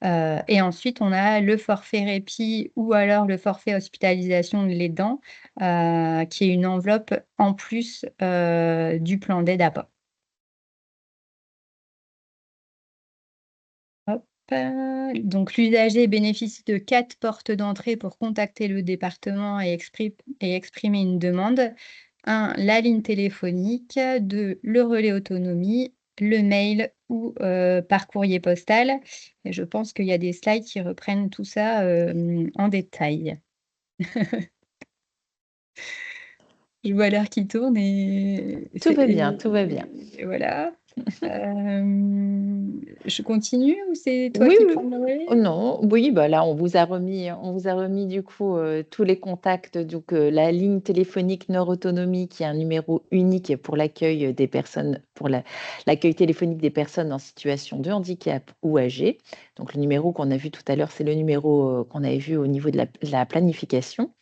Et ensuite, on a le forfait répit ou alors le forfait hospitalisation de l'aidant, qui est une enveloppe en plus, du plan d'aide APA. Hop, donc l'usager bénéficie de 4 portes d'entrée pour contacter le département et exprimer une demande. 1, la ligne téléphonique. 2, le relais autonomie, le mail ou par courrier postal. Et je pense qu'il y a des slides qui reprennent tout ça, en détail. Je vois l'heure qui tourne et Tout va bien, tout va bien. voilà. Je continue ou c'est toi Oui, qui oui. prends le relais? Oh non, oui, bah, là, on vous a remis du coup, tous les contacts, donc la ligne téléphonique Nord Autonomie qui est un numéro unique pour l'accueil, des personnes pour l'accueil téléphonique des personnes en situation de handicap ou âgées. Donc le numéro qu'on a vu tout à l'heure, c'est le numéro, qu'on avait vu au niveau de la planification.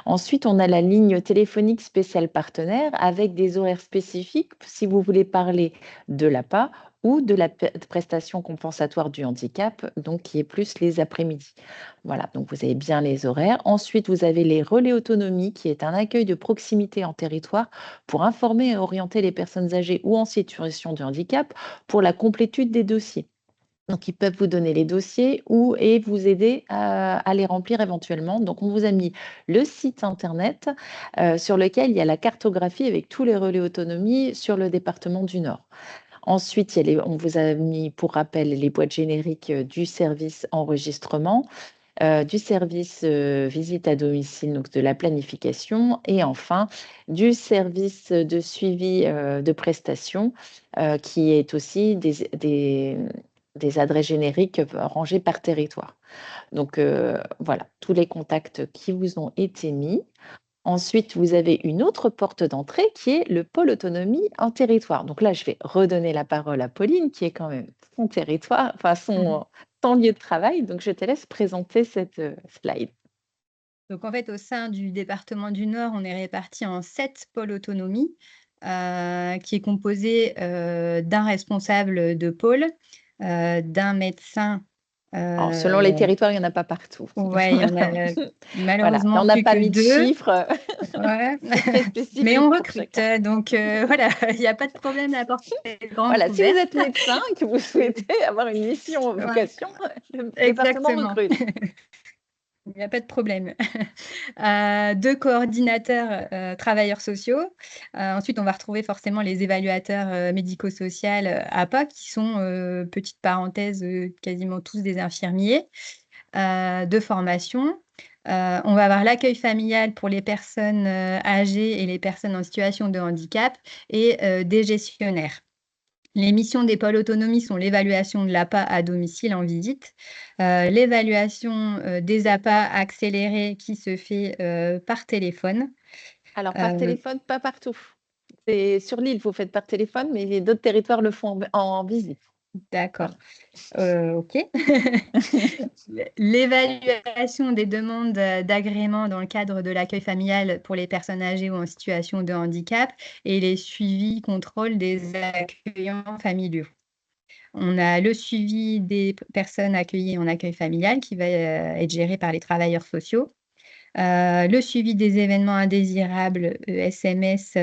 Ensuite, on a la ligne téléphonique spéciale partenaire avec des horaires spécifiques si vous voulez parler de l'APA ou de la prestation compensatoire du handicap, donc qui est plus les après-midi. Voilà, donc vous avez bien les horaires. Ensuite, vous avez les relais autonomie, qui est un accueil de proximité en territoire pour informer et orienter les personnes âgées ou en situation de handicap pour la complétude des dossiers. Donc, ils peuvent vous donner les dossiers et vous aider à les remplir éventuellement. Donc, on vous a mis le site internet sur lequel il y a la cartographie avec tous les relais autonomie sur le département du Nord. Ensuite, on vous a mis pour rappel les boîtes génériques du service enregistrement, du service visite à domicile, donc de la planification, et enfin du service de suivi de prestations qui est aussi des adresses génériques rangées par territoire. Donc voilà, tous les contacts qui vous ont été mis. Ensuite, vous avez une autre porte d'entrée qui est le pôle autonomie en territoire. Donc là, je vais redonner la parole à Pauline, qui est quand même son territoire, enfin son lieu de travail. Donc je te laisse présenter cette slide. Donc en fait, au sein du département du Nord, on est répartis en 7 pôles autonomie, qui est composé, d'un responsable de pôle, d'un médecin, Alors, selon les heu territoires, il n'y en a pas partout. ouais, il y en a Voilà, malheureusement on n'a plus pas que mis de 2. chiffres. Ouais, C'est très mais on spécifique pour recrute, chacun. donc voilà, il y a pas de problème à porter grande Voilà, si vous ouverte. êtes médecin et que vous souhaitez avoir une mission Ouais, vocation, le département exactement. recrute. Il y a pas de problème. 2 coordinateurs, travailleurs sociaux. Ensuite, on va retrouver forcément les évaluateurs, médico-social, APA qui sont, petite parenthèse, quasiment tous des infirmiers, de formation. On va avoir l'accueil familial pour les personnes, âgées et les personnes en situation de handicap et des gestionnaires. Les missions des pôles autonomie sont l'évaluation de l'APA à domicile en visite, l'évaluation, des APA accélérée qui se fait, par téléphone. Alors, par Heu, téléphone, pas partout. C'est sur l'île, vous faites par téléphone, mais d'autres territoires le font en visite. d'accord, Voilà. OK. L'évaluation des demandes, d'agrément dans le cadre de l'accueil familial pour les personnes âgées ou en situation de handicap et les suivis, contrôles des accueillants familiaux. On a le suivi des personnes accueillies en accueil familial qui va, être géré par les travailleurs sociaux. Le suivi des événements indésirables, SMS,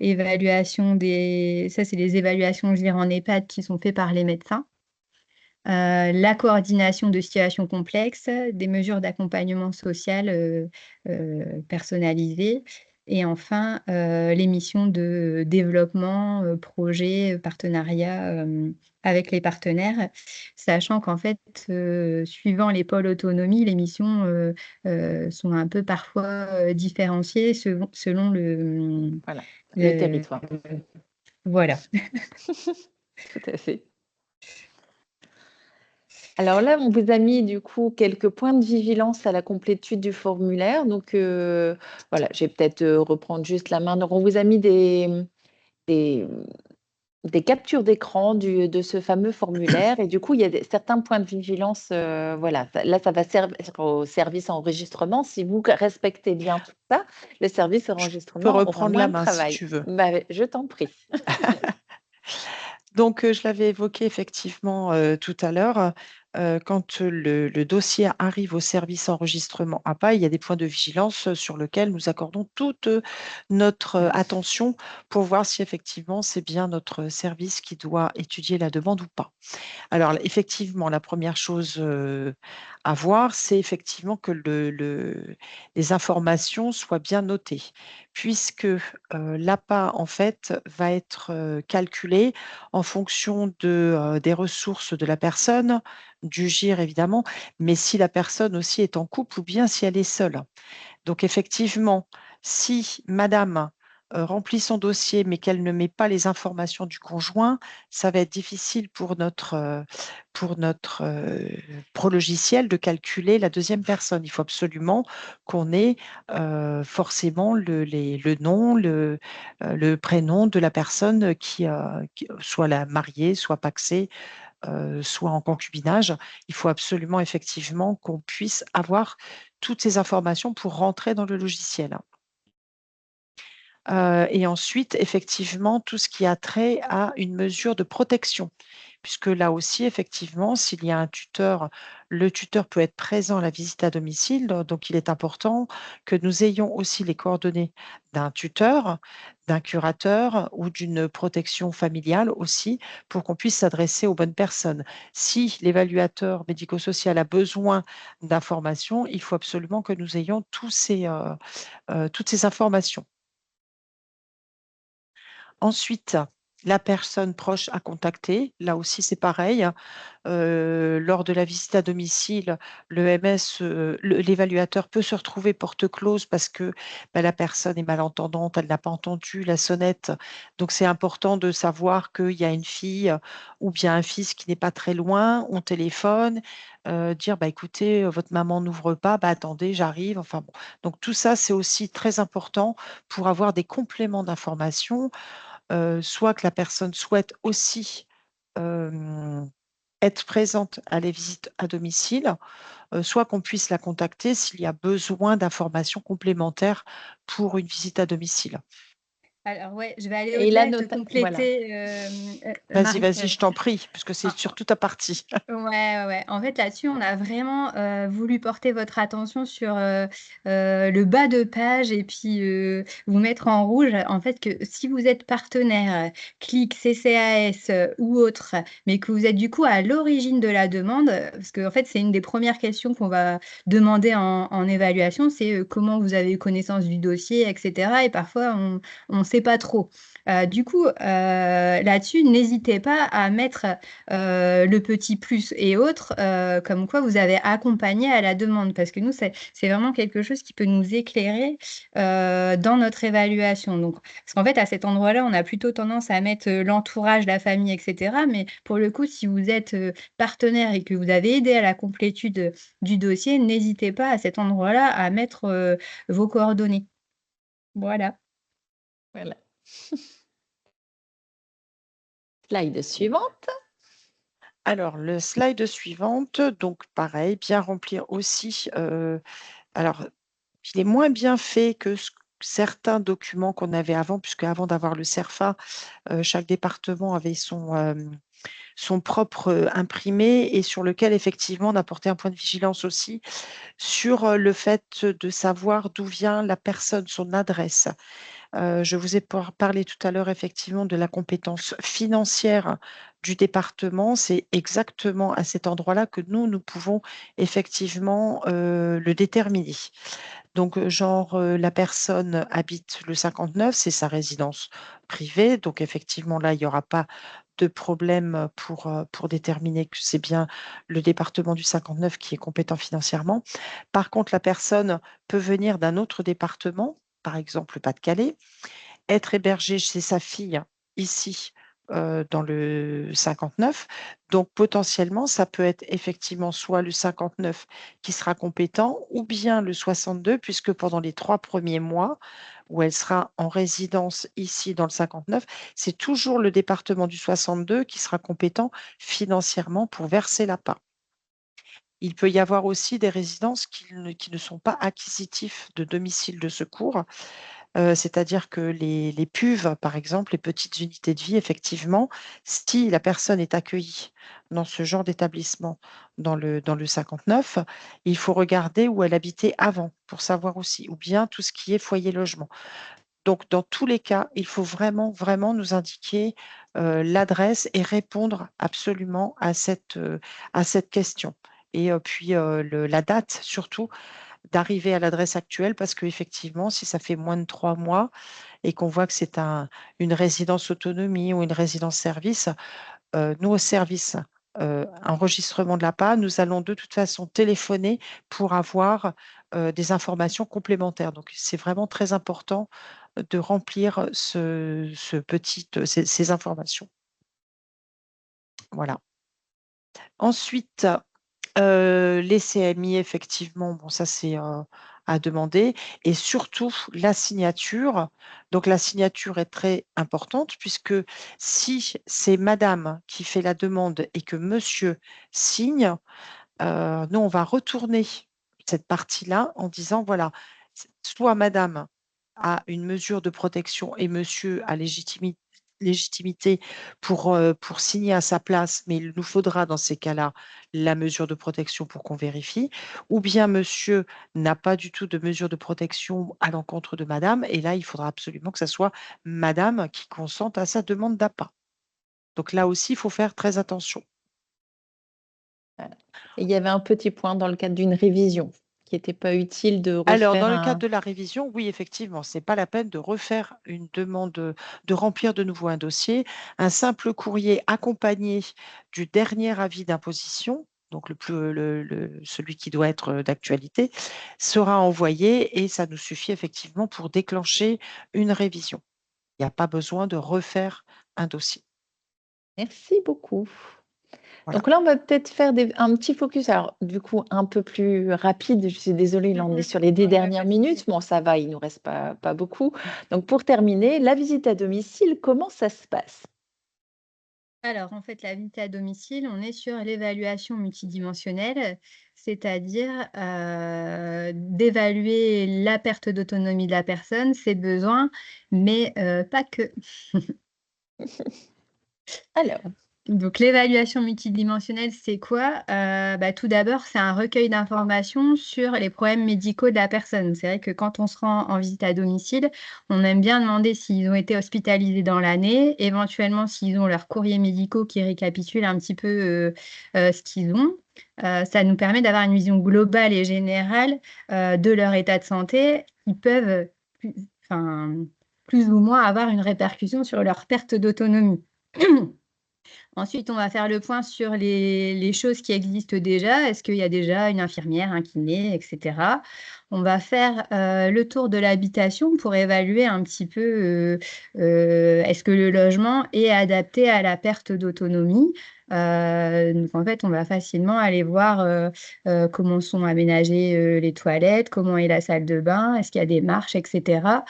évaluation des ça, c'est les évaluations, je dirais, en EHPAD qui sont faits par les médecins. La coordination de situations complexes, des mesures d'accompagnement social, personnalisées et enfin, les missions de développement, projet, partenariat, avec les partenaires. Sachant qu'en fait, suivant les pôles autonomie, les missions, sont un peu parfois, différenciées selon Voilà, le le territoire. voilà. Tout à fait. Alors là, on vous a mis du coup quelques points de vigilance à la complétude du formulaire. Donc voilà, je vais peut-être reprendre juste la main. Donc on vous a mis des, des captures d'écran de ce fameux formulaire. Et du coup, il y a certains points de vigilance. Voilà, là, ça va servir au service enregistrement. Si vous respectez bien tout ça, le service Je peux enregistrement aura reprendre moins la de main si travail. tu veux. Bah, je t'en prie. Donc, je l'avais évoqué effectivement tout à l'heure. quand le dossier arrive au service enregistrement APA, il y a des points de vigilance sur lesquels nous accordons toute notre attention pour voir si effectivement c'est bien notre service qui doit étudier la demande ou pas. Alors, effectivement, la première chose à voir, c'est effectivement que les informations soient bien notées, puisque l'APA, en fait, va être calculé en fonction des ressources de la personne, du GIR évidemment, mais si la personne aussi est en couple ou bien si elle est seule. Donc effectivement, si madame remplit son dossier mais qu'elle ne met pas les informations du conjoint, ça va être difficile pour notre pro-logiciel de calculer la deuxième personne. Il faut absolument qu'on ait forcément le nom, le prénom de la personne qui soit la mariée, soit pacsée, soit en concubinage. Il faut absolument effectivement qu'on puisse avoir toutes ces informations pour rentrer dans le logiciel. Et ensuite, effectivement, tout ce qui a trait à une mesure de protection, puisque là aussi, effectivement, s'il y a un tuteur, le tuteur peut être présent à la visite à domicile, donc il est important que nous ayons aussi les coordonnées d'un tuteur, d'un curateur ou d'une protection familiale aussi, pour qu'on puisse s'adresser aux bonnes personnes. Si l'évaluateur médico-social a besoin d'informations, il faut absolument que nous ayons toutes ces informations. Ensuite, la personne proche à contacter, là aussi c'est pareil, lors de la visite à domicile, l'évaluateur peut se retrouver porte close parce que la personne est malentendante, elle n'a pas entendu la sonnette. Donc c'est important de savoir qu'il y a une fille ou bien un fils qui n'est pas très loin, on téléphone, dire écoutez, votre maman n'ouvre pas, attendez, j'arrive. Enfin bon. Donc tout ça, c'est aussi très important pour avoir des compléments d'information, soit que la personne souhaite aussi être présente à les visites à domicile, soit qu'on puisse la contacter s'il y a besoin d'informations complémentaires pour une visite à domicile. Alors ouais, je vais aller Et là, au-delà et te voilà. compléter, Vas-y, Marie. je t'en prie, puisque c'est surtout ta partie. Ouais, ouais. En fait, là-dessus, on a vraiment, voulu porter votre attention sur, le bas de page et puis, vous mettre en rouge, en fait, que si vous êtes partenaire, CLIC, CCAS, ou autre, mais que vous êtes du coup à l'origine de la demande, parce qu'en fait, c'est une des premières questions qu'on va demander en évaluation, c'est, comment vous avez eu connaissance du dossier et cetera et parfois on sait pas trop. Du coup, là-dessus, n'hésitez pas à mettre, le petit plus et autres, comme quoi vous avez accompagné à la demande. Parce que nous, c'est vraiment quelque chose qui peut nous éclairer, dans notre évaluation. Donc parce qu'en fait, à cet endroit-là, on a plutôt tendance à mettre, l'entourage, la famille et cetera. Mais pour le coup, si vous êtes, partenaire et que vous avez aidé à la complétude, du dossier, n'hésitez pas à cet endroit-là à mettre, vos coordonnées. Voilà. Voilà. Slide suivante. Alors, le slide suivante, donc pareil, bien remplir aussi. Alors, il est moins bien fait que certains documents qu'on avait avant, puisque avant d'avoir le CERFA, chaque département avait son propre imprimé et sur lequel effectivement on apportait un point de vigilance aussi sur le fait de savoir d'où vient la personne, son adresse. Je vous ai parlé tout à l'heure effectivement de la compétence financière du département. C'est exactement à cet endroit-là que nous pouvons effectivement le déterminer. Donc, la personne habite le 59, c'est sa résidence privée. Donc, effectivement, là, il n'y aura pas de problème pour déterminer que c'est bien le département du 59 qui est compétent financièrement. Par contre, la personne peut venir d'un autre département, par exemple le Pas-de-Calais, être hébergée chez sa fille ici, dans le 59. Donc potentiellement, ça peut être effectivement soit le 59 qui sera compétent ou bien le 62 puisque pendant les 3 premiers mois où elle sera en résidence ici dans le 59, c'est toujours le département du 62 qui sera compétent financièrement pour verser l'APA. Il peut y avoir aussi des résidences qui ne sont pas acquisitifs de domicile de secours. C'est-à-dire que les PUV, par exemple, les petites unités de vie, effectivement, si la personne est accueillie dans ce genre d'établissement, dans le 59, il faut regarder où elle habitait avant pour savoir aussi, ou bien tout ce qui est foyer logement. Donc, dans tous les cas, il faut vraiment, vraiment nous indiquer l'adresse et répondre absolument à cette question. Et puis, la date, surtout, d'arriver à l'adresse actuelle, parce qu'effectivement, si ça fait moins de 3 mois et qu'on voit que c'est une résidence autonomie ou une résidence service, nous, au service enregistrement de l'APA, nous allons de toute façon téléphoner pour avoir des informations complémentaires. Donc, c'est vraiment très important de remplir ces informations. Voilà. Ensuite, les CMI, effectivement, bon, ça c'est à demander. Et surtout, la signature. Donc, la signature est très importante puisque si c'est madame qui fait la demande et que monsieur signe, nous, on va retourner cette partie-là en disant, voilà, soit madame a une mesure de protection et monsieur a légitimité pour signer à sa place, mais il nous faudra dans ces cas-là la mesure de protection pour qu'on vérifie, ou bien monsieur n'a pas du tout de mesure de protection à l'encontre de madame, et là, il faudra absolument que ce soit madame qui consente à sa demande d'APA. Donc là aussi, il faut faire très attention. Voilà. Et il y avait un petit point dans le cadre d'une révision qui n'était pas utile de Alors, refaire dans le cadre de la révision, oui, effectivement, ce n'est pas la peine de refaire une demande, de remplir de nouveau un dossier. Un simple courrier accompagné du dernier avis d'imposition, donc celui qui doit être d'actualité, sera envoyé et ça nous suffit effectivement pour déclencher une révision. Il n'y a pas besoin de refaire un dossier. Merci beaucoup. Voilà. Donc là, on va peut-être faire un petit focus. Alors, du coup, un peu plus rapide. Je suis désolée, là, on est sur les 10 dernières minutes. Bon, ça va, il ne nous reste pas beaucoup. Donc, pour terminer, la visite à domicile, comment ça se passe? Alors, en fait, la visite à domicile, on est sur l'évaluation multidimensionnelle, c'est-à-dire d'évaluer la perte d'autonomie de la personne, ses besoins, mais pas que. Alors, Donc l'évaluation multidimensionnelle, c'est quoi? Tout d'abord, c'est un recueil d'informations sur les problèmes médicaux de la personne. C'est vrai que quand on se rend en visite à domicile, on aime bien demander s'ils ont été hospitalisés dans l'année, éventuellement s'ils ont leurs courriers médicaux qui récapitulent un petit peu, ce qu'ils ont. Ça nous permet d'avoir une vision globale et générale, de leur état de santé qui peuvent, plus enfin, plus ou moins avoir une répercussion sur leur perte d'autonomie. Ensuite, on va faire le point sur les choses qui existent déjà. Est-ce qu'il y a déjà une infirmière, un kiné, et cetera? On va faire, le tour de l'habitation pour évaluer un petit peu, est-ce que le logement est adapté à la perte d'autonomie? Donc en fait, on va facilement aller voir, comment sont aménagées, les toilettes, comment est la salle de bain, est-ce qu'il y a des marches, et cetera,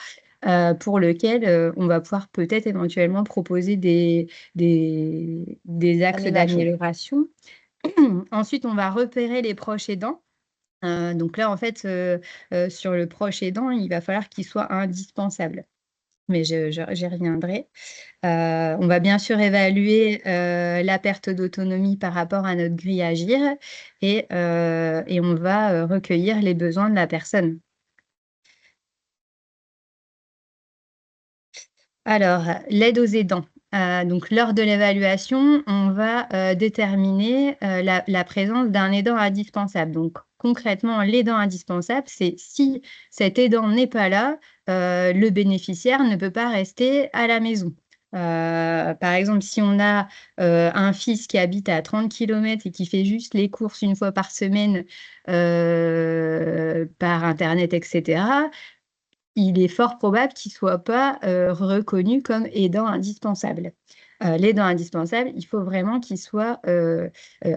pour lequel, on va pouvoir peut-être éventuellement proposer des axes aménagement. d'amélioration. Ensuite, on va repérer les proches aidants. Donc là, en fait, sur le proche aidant, il va falloir qu'il soit indispensable. Mais j'y reviendrai. On va bien sûr évaluer, la perte d'autonomie par rapport à notre grille AGIR et on va, recueillir les besoins de la personne. Alors, l'aide aux aidants. Donc lors de l'évaluation, on va, déterminer, la présence d'un aidant indispensable. Donc concrètement, l'aidant indispensable, c'est si cet aidant n'est pas là, le bénéficiaire ne peut pas rester à la maison. Par exemple, si on a, un fils qui habite à 30 kilomètres et qui fait juste les courses une fois par semaine, par internet et cetera, il est fort probable qu'il ne soit pas, reconnu comme aidant indispensable. L'aidant indispensable, il faut vraiment qu'il soit,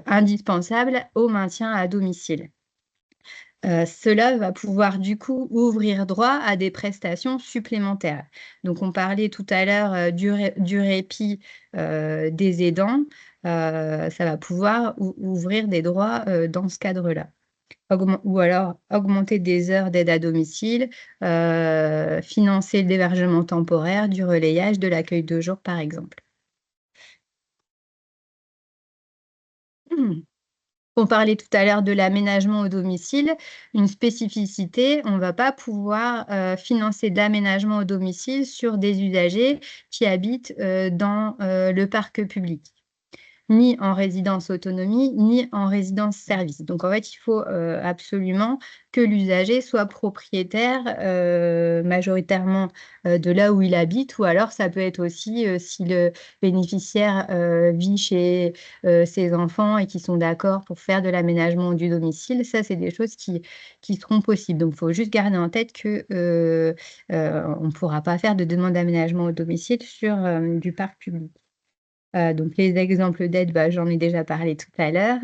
indispensable au maintien à domicile. Cela va pouvoir du coup ouvrir droit à des prestations supplémentaires. Donc on parlait tout à l'heure, du répit, des aidants, ça va pouvoir ouvrir des droits, dans ce cadre-là. ou alors augmenter des heures d'aide à domicile, financer l'hébergement temporaire, du relayage, de l'accueil de jour, par exemple. On parlait tout à l'heure de l'aménagement au domicile. Une spécificité, on ne va pas pouvoir financer de l'aménagement au domicile sur des usagers qui habitent dans le parc public, ni en résidence autonomie, ni en résidence service. Donc, en fait, il faut absolument que l'usager soit propriétaire majoritairement de là où il habite, ou alors ça peut être aussi si le bénéficiaire vit chez ses enfants et qui sont d'accord pour faire de l'aménagement du domicile. Ça, c'est des choses qui seront possibles. Donc, il faut juste garder en tête que on ne pourra pas faire de demande d'aménagement au domicile sur du parc public. Donc les exemples d'aide, j'en ai déjà parlé tout à l'heure.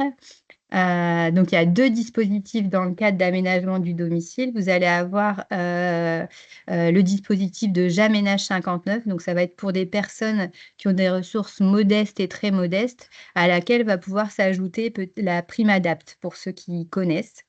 Donc il y a 2 dispositifs dans le cadre d'aménagement du domicile. Vous allez avoir le dispositif de J'aménage 59, donc ça va être pour des personnes qui ont des ressources modestes et très modestes, à laquelle va pouvoir s'ajouter la prime Adapt, pour ceux qui connaissent.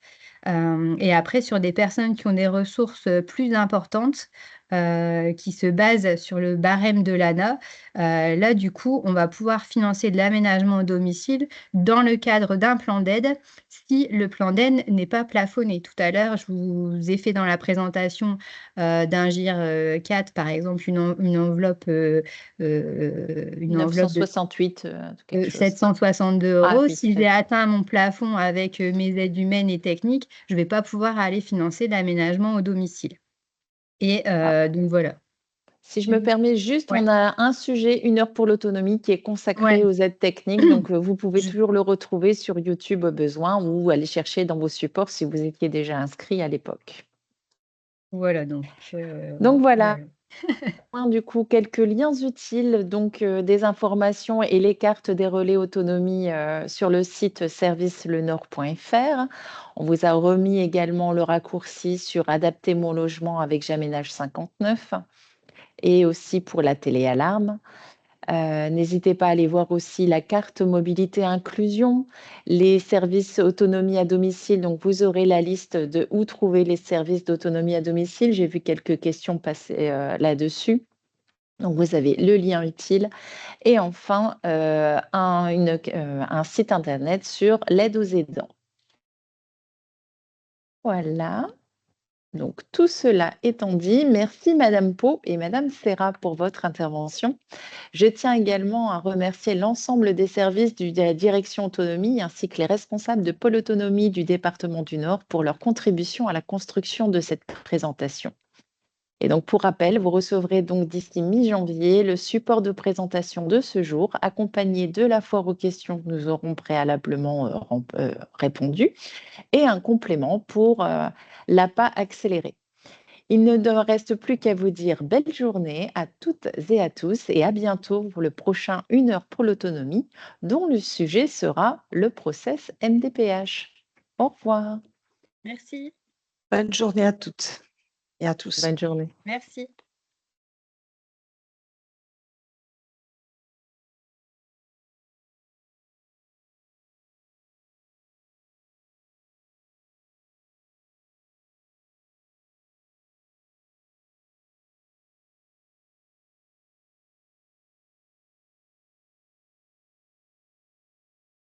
Et après, sur des personnes qui ont des ressources plus importantes, qui se basent sur le barème de l'ANA, là, du coup, on va pouvoir financer de l'aménagement au domicile dans le cadre d'un plan d'aide, si le plan d'aide n'est pas plafonné. Tout à l'heure, je vous ai fait dans la présentation d'un GIR 4, par exemple, une enveloppe de 968, quelque chose. 762 Ah €. oui, Si j'ai atteint mon plafond avec mes aides humaines et techniques, je ne vais pas pouvoir aller financer l'aménagement au domicile. Et donc voilà. Si je me permets juste, Ouais. on a un sujet, 1 heure pour l'autonomie, qui est consacré Ouais. aux aides techniques. Donc, vous pouvez Je toujours le retrouver sur YouTube au besoin, ou aller chercher dans vos supports si vous étiez déjà inscrit à l'époque. Voilà, donc voilà. voilà. Du coup, quelques liens utiles, donc des informations et les cartes des relais autonomie sur le site servicelenord.fr. On vous a remis également le raccourci sur Adapter mon logement avec J'aménage 59 et aussi pour la téléalarme. N'hésitez pas à aller voir aussi la carte mobilité inclusion, les services autonomie à domicile. Donc, vous aurez la liste de où trouver les services d'autonomie à domicile. J'ai vu quelques questions passer là-dessus. Donc, vous avez le lien utile et enfin un site internet sur l'aide aux aidants. Voilà. Donc, tout cela étant dit, merci Madame Pau et Madame Serra pour votre intervention. Je tiens également à remercier l'ensemble des services de la direction autonomie ainsi que les responsables de pôle autonomie du département du Nord pour leur contribution à la construction de cette présentation. Et donc, pour rappel, vous recevrez donc d'ici mi-janvier le support de présentation de ce jour, accompagné de la foire aux questions que nous aurons préalablement répondu, et un complément pour l'APA accéléré. Il ne me reste plus qu'à vous dire belle journée à toutes et à tous et à bientôt pour le prochain 1 heure pour l'autonomie, dont le sujet sera le process MDPH. Au revoir. Merci. Bonne journée à toutes et à tous. Bonne journée. Merci.